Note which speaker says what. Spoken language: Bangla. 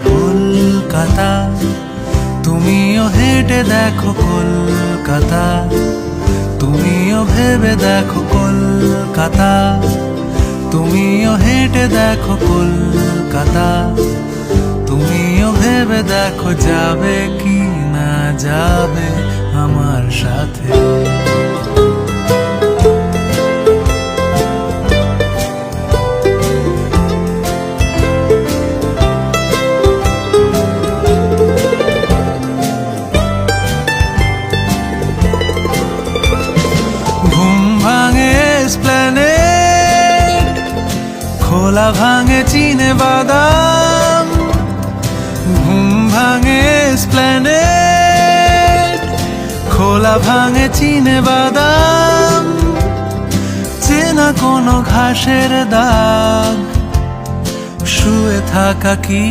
Speaker 1: কলকাতা, তুমিও হেঁটে দেখো কলকাতা, তুমিও ভেবে দেখো কলকাতা, তুমিও হেঁটে দেখো কলকাতা, তুমিও ভেবে দেখো যাবে কি না যাবে আমার সাথে। খোলা ভাঙে চিনে বাদাম, ঘুম ভাঙে এসপ্ল্যানেড, খোলা ভাঙে চিনে বাদাম, চেনা কোনো ঘাসের দাগ, শুয়ে থাকা কি